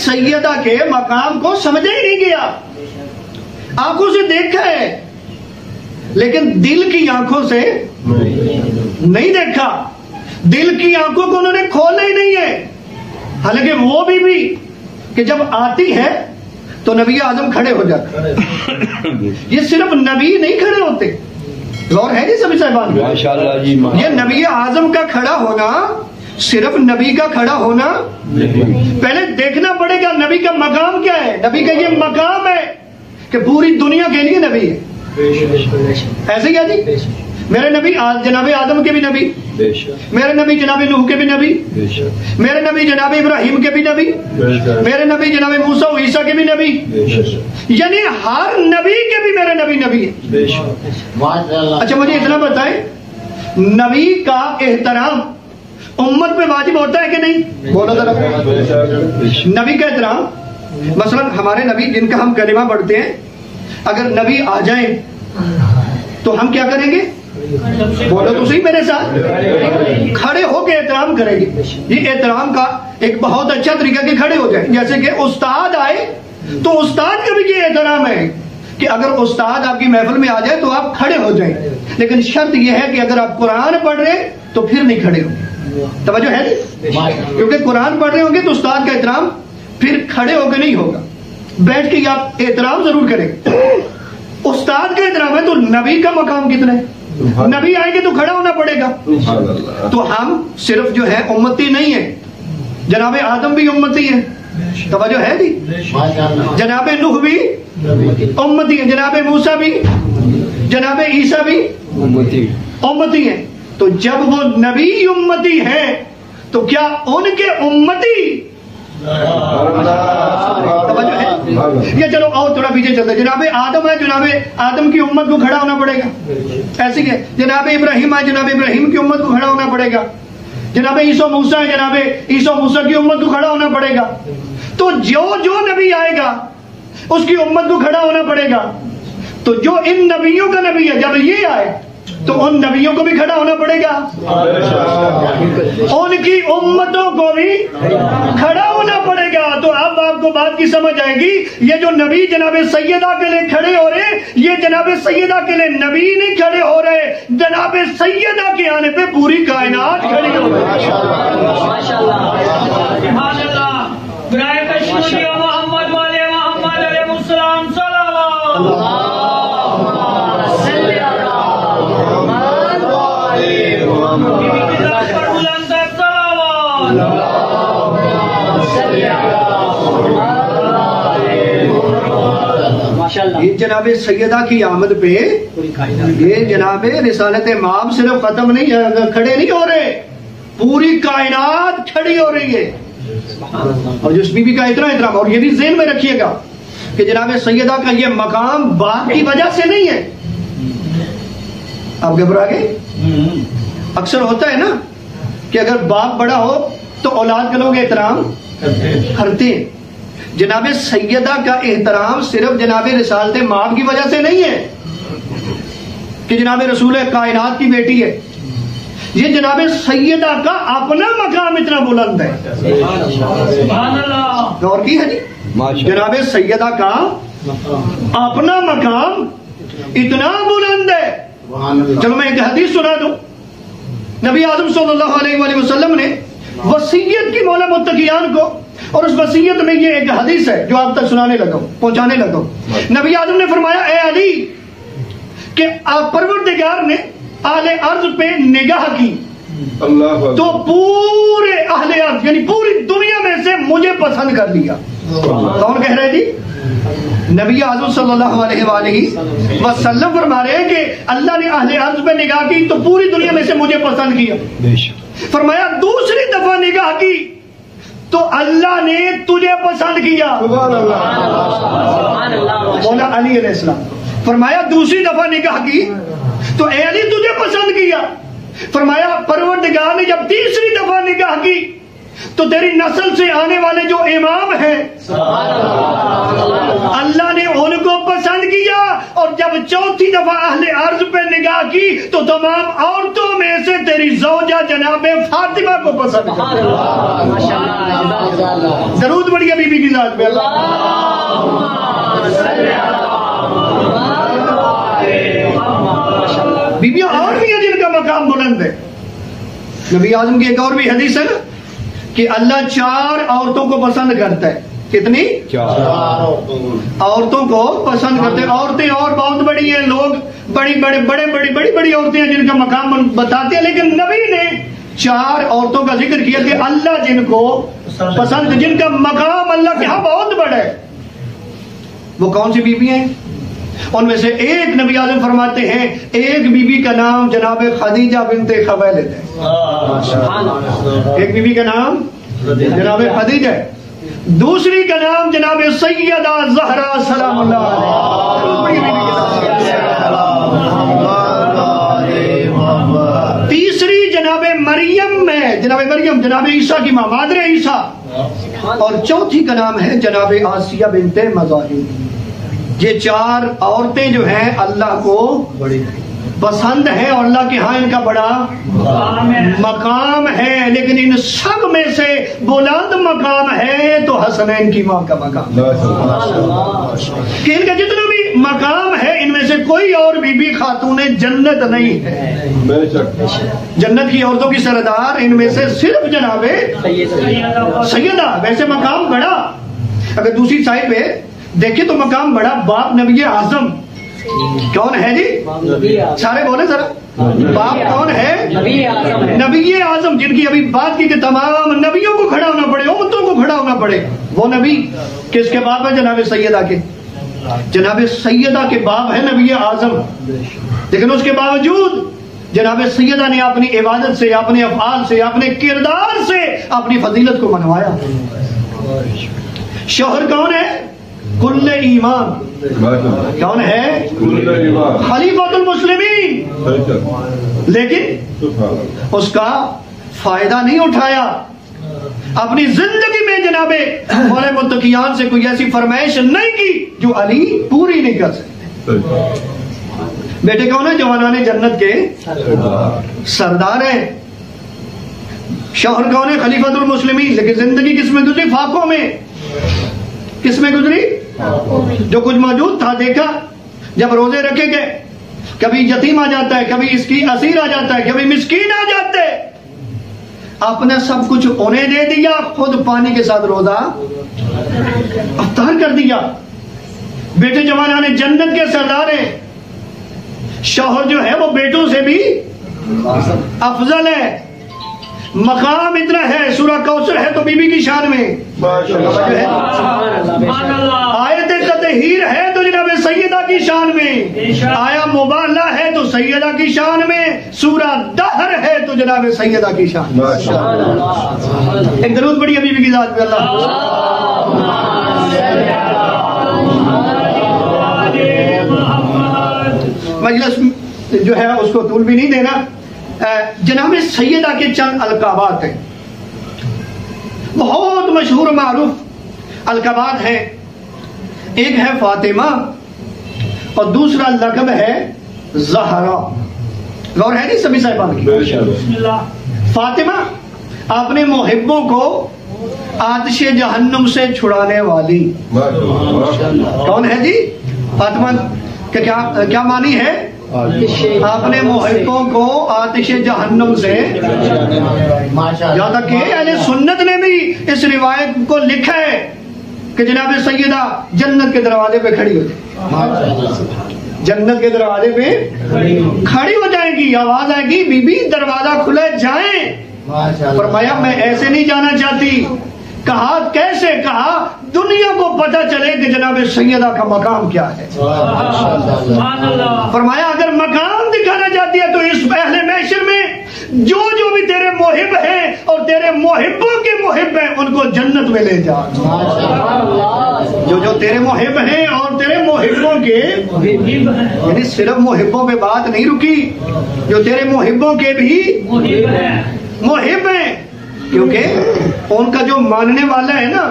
سیدہ کے مقام کو سمجھا ہی نہیں گیا. آنکھوں سے دیکھا ہے لیکن دل کی آنکھوں سے نہیں دیکھا. دل کی آنکھوں کو انہوں نے کھولا ہی نہیں ہے. حالانکہ وہ بھی کہ جب آتی ہے تو نبی اعظم کھڑے ہو جاتے. یہ صرف نبی نہیں کھڑے ہوتے. غور ہے جی سبھی صاحبان؟ یہ نبی اعظم کا کھڑا ہونا صرف نبی کا کھڑا ہونا پہلے دیکھنا پڑے گا نبی کا مقام کیا ہے. نبی کا یہ مقام ہے کہ پوری دنیا کے لیے نبی ہے. ایسے کیا جی؟ میرے نبی جناب آدم کے بھی نبی, میرے نبی جناب نوح کے بھی نبی, میرے نبی جناب ابراہیم کے بھی نبی, میرے نبی جناب موسیٰ و عیسیٰ کے بھی نبی. یعنی ہر نبی کے بھی میرے نبی نبی ہے. اچھا مجھے اتنا بتائیں, نبی کا احترام امت پہ واجب ہوتا ہے کہ نہیں؟ بولو ذرا. نبی کا احترام, مثلا ہمارے نبی جن کا ہم کلمہ پڑھتے ہیں, اگر نبی آ جائیں تو ہم کیا کریں گے؟ بولو تو صحیح میرے ساتھ, کھڑے ہو کے احترام کریں گے. یہ احترام کا ایک بہت اچھا طریقہ کہ کھڑے ہو جائیں. جیسے کہ استاد آئے تو استاد کا بھی یہ احترام ہے کہ اگر استاد آپ کی محفل میں آ جائے تو آپ کھڑے ہو جائیں. لیکن شرط یہ ہے کہ اگر آپ قرآن پڑھ رہے ہیں تو پھر نہیں کھڑے ہوں گے. توجہ ہے جی؟ کیونکہ قرآن پڑھ رہے ہوں گے تو استاد کا احترام پھر کھڑے ہو کے نہیں ہوگا, بیٹھ کے آپ احترام ضرور کریں. استاد کا احترام ہے تو نبی کا مقام کتنا ہے؟ نبی آئیں گے تو کھڑا ہونا پڑے گا. تو ہم صرف جو ہے امتی نہیں ہیں, جناب آدم بھی امتی ہے. توجہ ہے جی؟ جناب نوح بھی امتی ہے, جناب موسیٰ بھی, جناب عیسیٰ بھی امتی ہیں. تو جب وہ نبی امتی ہیں تو کیا ان کے امتی یہ چلو اور تھوڑا پیچھے چلتے. جناب آدم ہے, جناب آدم کی امت کو کھڑا ہونا پڑے گا. ایسے کہ جناب ابراہیم ہے, جناب ابراہیم کی امت کو کھڑا ہونا پڑے گا. جناب عیسیٰ موسیٰ ہے, جناب عیسیٰ موسیٰ کی امت کو کھڑا ہونا پڑے گا. تو جو نبی آئے گا اس کی امت کو کھڑا ہونا پڑے گا. تو جو ان نبیوں کا نبی ہے جب یہ آئے تو ان نبیوں کو بھی کھڑا ہونا پڑے گا, ان کی امتوں کو بھی کھڑا ہونا پڑے گا. تو اب آپ کو بات کی سمجھ آئے گی, یہ جو نبی جناب سیدہ کے لیے کھڑے ہو رہے, یہ جناب سیدہ کے لیے نبی نہیں کھڑے ہو رہے, جناب سیدہ کے آنے پہ پوری کائنات کھڑی ہو رہی یہ جناب سیدہ کی آمد پہ یہ جناب رسالت مآب صرف ختم نہیں کھڑے نہیں ہو رہے, پوری کائنات کھڑی ہو رہی ہے. اور جس بی بی کا اتنا احترام, اور یہ بھی ذہن میں رکھیے گا کہ جناب سیدہ کا یہ مقام باپ کی وجہ سے نہیں ہے. آپ گھبرا گئے؟ اکثر ہوتا ہے نا کہ اگر باپ بڑا ہو تو اولاد کے لوگ احترام کرتے ہیں. جناب سیدہ کا احترام صرف جناب رسالت مآب کی وجہ سے نہیں ہے کہ جناب رسول کائنات کی بیٹی ہے. یہ جناب سیدہ کا اپنا مقام اتنا بلند ہے. غور کی ہے جی؟ جناب سیدہ کا اپنا مقام اتنا بلند ہے. چلو میں ایک حدیث سنا دوں. نبی اعظم صلی اللہ علیہ وآلہ وسلم نے وصیت کی مولا متقیان کو, اور اس وصیت میں یہ ایک حدیث ہے جو آپ تک سنانے لگا ہوں, پہنچانے لگا ہوں. نبی اعظم نے فرمایا, اے علی, کہ پروردگار نے اہل ارض پہ نگاہ کی تو پورے اہل ارض یعنی پوری دنیا میں سے مجھے پسند کر لیا. کون کہہ رہے جی؟ نبی اعظم صلی اللہ علیہ وآلہ وسلم فرما رہے ہیں کہ اللہ نے اہل ارض پہ نگاہ کی تو پوری دنیا میں سے مجھے پسند کیا. فرمایا دوسری دفعہ نگاہ کی تو اللہ نے تجھے پسند کیا. مولا علی علیہ السلام فرمایا دوسری دفعہ نگاہ کی تو اے علی تجھے پسند کیا. فرمایا پروردگار نے جب تیسری دفعہ نگاہ کی تو تیری نسل سے آنے والے جو امام ہیں اللہ نے ان کو پسند کیا. اور جب چوتھی دفعہ اہل عرض پہ نگاہ کی تو تمام عورتوں میں سے تیری زوجہ جناب فاطمہ کو پسند کیا. درود بڑھیا بی بی کی ذات پہ اللہ. بیویاں اور بھی ہیں جن کا مقام بلند ہے. نبی اعظم کی ایک اور بھی حدیث ہے نا کہ اللہ 4 عورتوں کو پسند کرتا ہے. کتنی؟ 4 عورتوں کو پسند کرتے ہیں. عورتیں اور بہت بڑی ہیں, لوگ بڑی عورتیں ہیں جن کا مقام بتاتے ہیں, لیکن نبی نے 4 عورتوں کا ذکر کیا کہ اللہ جن کو پسند, جن کا مقام اللہ کے ہاں بہت بڑا ہے. وہ کون سی بیوی ہیں؟ ان میں سے ایک نبی اعظم فرماتے ہیں ایک بیوی کا نام جناب خدیجہ بنت خویلد ہے. ایک بیوی کا نام جناب خدیجہ ہے, دوسری کا نام جناب سیدہ زہرا سلام اللہ علیہ, تیسری جناب مریم ہے, جناب عیسیٰ کی ماں, مادر عیسیٰ, اور چوتھی کا نام ہے جناب آسیہ بنت مزاحم. یہ 4 عورتیں جو ہیں اللہ کو پسند ہیں اور اللہ کے ہاں ان کا بڑا مقام ہے. لیکن ان سب میں سے بلند مقام ہے تو حسنین کی ماں کا مقام, کہ ان کا جتنا بھی مقام ہے ان میں سے کوئی اور بی خاتون جنت نہیں ہے. جنت کی عورتوں کی سردار ان میں سے صرف جناب سیدہ. ویسے مقام بڑا, اگر دوسری سائڈ پہ دیکھیں تو مقام بڑا باپ نبی اعظم. کون ہے جی؟ سارے بولے ذرا, باپ کون ہے؟ نبی اعظم, جن کی ابھی بات کی کہ تمام نبیوں کو کھڑا ہونا پڑے, امتوں کو کھڑا ہونا پڑے. وہ نبی کس کے باپ ہے؟ جناب سیدہ کے. جناب سیدہ کے باپ ہے نبی اعظم, لیکن اس کے باوجود جناب سیدہ نے اپنی عبادت سے, اپنے افعال سے, اپنے کردار سے اپنی فضیلت کو منوایا. شوہر کون ہے؟ کل ایمان. کون ہے؟ خلیفۃ المسلمین. لیکن اس کا فائدہ نہیں اٹھایا. اپنی زندگی میں جناب مولا متقیان سے کوئی ایسی فرمائش نہیں کی جو علی پوری نہیں کر سکتے. بیٹے کون ہے؟ جوانان جنت کے سردار ہیں. شوہر کون ہے؟ خلیفۃ المسلمین. لیکن زندگی کس میں گزری؟ فاقوں میں. کس میں گزری؟ جو کچھ موجود تھا دیکھا. جب روزے رکھے گئے, کبھی یتیم آ جاتا ہے, کبھی اس کی اسیر آ جاتا ہے, کبھی مسکین آ جاتے, اپنے سب کچھ انہیں دے دیا, خود پانی کے ساتھ روزہ افطار کر دیا. بیٹے جوانان جنت کے سردار ہیں. شوہر جو ہے وہ بیٹوں سے بھی افضل ہے. مقام اتنا ہے, سورہ کوثر ہے تو بی بی کی شان میں, آیت تطہیر ہے تو جناب سیدہ کی شان میں, آیا مبالہ ہے تو سیدہ کی شان میں, سورہ دہر ہے تو جناب سیدہ کی شان میں. ایک درود بڑی بی بی کی ذات پہ اللہ. مجلس جو ہے اس کو طول بھی نہیں دینا. جناب سیدہ کے چند القابات ہیں, بہت مشہور معروف القابات ہیں. ایک ہے فاطمہ اور دوسرا لقب ہے زہرا. غور ہے نہیں سبھی صاحبان کی؟ فاطمہ اپنے محبوں کو آتش جہنم سے چھڑانے والی. کون ہے جی؟ فاطمہ کا کیا معنی ہے؟ اپنے محبوں کو آتش جہنم سے. یہاں تک کہ اہل سنت نے بھی اس روایت کو لکھا ہے کہ جناب سیدہ جنت کے دروازے پہ کھڑی ہو جائے, جنت کے دروازے پہ کھڑی ہو جائے گی, آواز آئے گی بی بی دروازہ کھلے جائیں. فرمایا میں ایسے نہیں جانا چاہتی. کہا کیسے؟ کہا دنیا کو پتہ چلے کہ جناب سیدہ کا مقام کیا ہے. فرمایا اگر مقام دکھانا چاہتی ہے تو اس اہل محشر میں جو بھی تیرے محب ہیں اور تیرے محبوں کے محب ہیں ان کو جنت میں لے جا. جو تیرے محب ہیں اور تیرے محبوں کے, یعنی صرف محبوں پہ بات نہیں رکی, جو تیرے محبوں کے بھی محب ہیں, کیونکہ ان کا جو ماننے والا ہے نا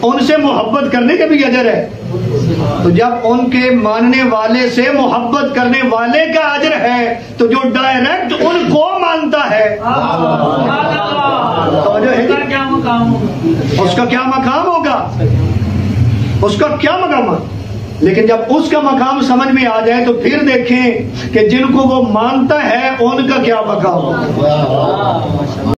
ان سے محبت کرنے کا بھی اجر ہے. تو جب ان کے ماننے والے سے محبت کرنے والے کا اجر ہے تو جو ڈائریکٹ ان کو مانتا ہے اس کا کیا مقام ہوگا. اس کا کیا مقام ہے؟ لیکن جب اس کا مقام سمجھ میں آ جائے تو پھر دیکھیں کہ جن کو وہ مانتا ہے ان کا کیا مقام ہے۔